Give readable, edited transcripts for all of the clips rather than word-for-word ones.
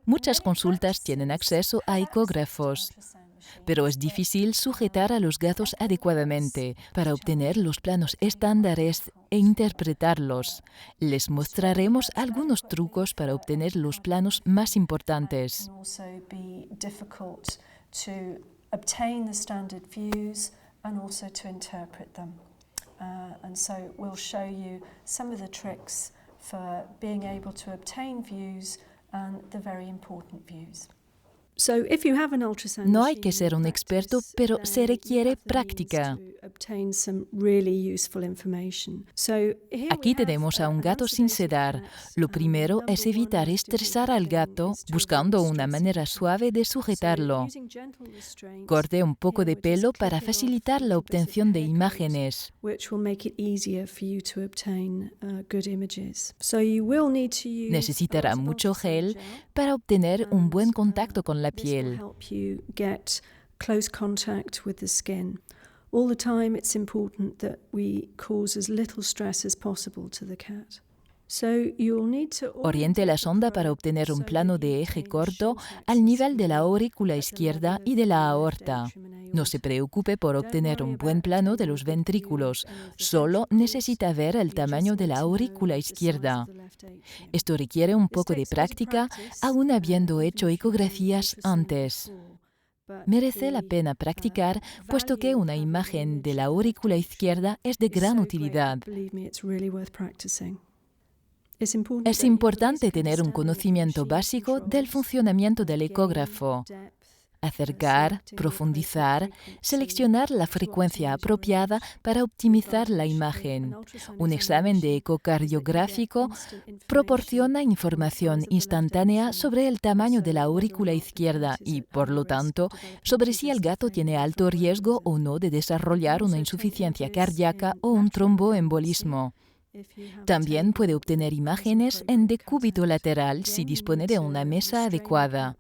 Muchas consultas tienen acceso a ecógrafos, pero es difícil sujetar a los gatos adecuadamente para obtener los planos estándares e interpretarlos. Les mostraremos algunos trucos para obtener los planos más importantes. And so we'll show you some of the tricks for being able to obtain views and the very important views. No hay que ser un experto, pero se requiere práctica. Aquí tenemos a un gato sin sedar. Lo primero es evitar estresar al gato buscando una manera suave de sujetarlo. Corte un poco de pelo para facilitar la obtención de imágenes. Necesitará mucho gel para obtener un buen contacto con la piel. Close contact with the skin. All the time it's important that we cause as little stress as possible to the cat. Oriente la sonda para obtener un plano de eje corto al nivel de la aurícula izquierda y de la aorta. No se preocupe por obtener un buen plano de los ventrículos, solo necesita ver el tamaño de la aurícula izquierda. Esto requiere un poco de práctica, aún habiendo hecho ecografías antes. Merece la pena practicar, puesto que una imagen de la aurícula izquierda es de gran utilidad. Es importante tener un conocimiento básico del funcionamiento del ecógrafo. Acercar, profundizar, seleccionar la frecuencia apropiada para optimizar la imagen. Un examen de ecocardiográfico proporciona información instantánea sobre el tamaño de la aurícula izquierda y, por lo tanto, sobre si el gato tiene alto riesgo o no de desarrollar una insuficiencia cardíaca o un tromboembolismo. También puede obtener imágenes en decúbito lateral si dispone de una mesa adecuada.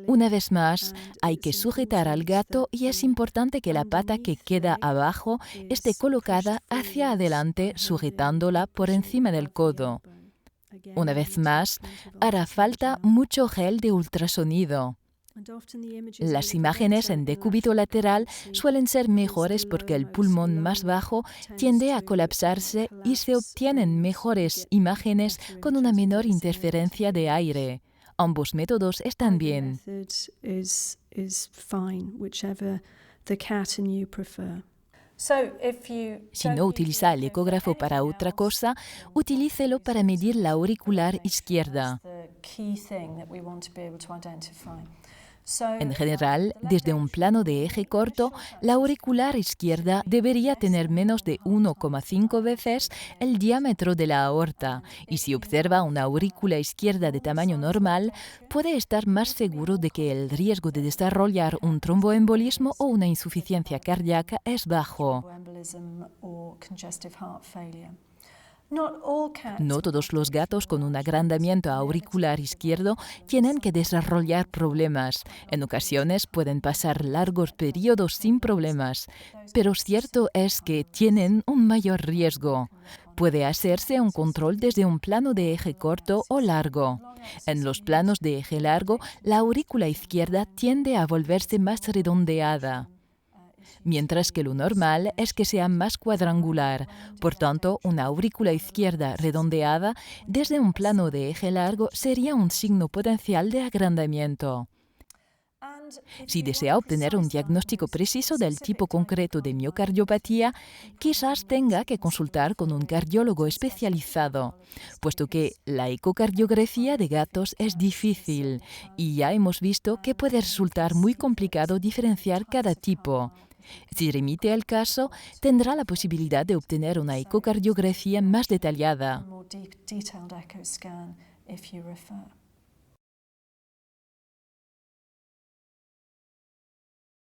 Una vez más, hay que sujetar al gato y es importante que la pata que queda abajo esté colocada hacia adelante, sujetándola por encima del codo. Una vez más, hará falta mucho gel de ultrasonido. Las imágenes en decúbito lateral suelen ser mejores porque el pulmón más bajo tiende a colapsarse y se obtienen mejores imágenes con una menor interferencia de aire. Ambos métodos están bien. Si no utiliza el ecógrafo para otra cosa, utilícelo para medir la auricular izquierda. En general, desde un plano de eje corto, la auricular izquierda debería tener menos de 1,5 veces el diámetro de la aorta, y si observa una aurícula izquierda de tamaño normal, puede estar más seguro de que el riesgo de desarrollar un tromboembolismo o una insuficiencia cardíaca es bajo. No todos los gatos con un agrandamiento auricular izquierdo tienen que desarrollar problemas. En ocasiones pueden pasar largos periodos sin problemas, pero cierto es que tienen un mayor riesgo. Puede hacerse un control desde un plano de eje corto o largo. En los planos de eje largo, la aurícula izquierda tiende a volverse más redondeada, mientras que lo normal es que sea más cuadrangular. Por tanto, una aurícula izquierda redondeada desde un plano de eje largo sería un signo potencial de agrandamiento. Si desea obtener un diagnóstico preciso del tipo concreto de miocardiopatía, quizás tenga que consultar con un cardiólogo especializado, puesto que la ecocardiografía de gatos es difícil y ya hemos visto que puede resultar muy complicado diferenciar cada tipo. Si remite el caso, tendrá la posibilidad de obtener una ecocardiografía más detallada.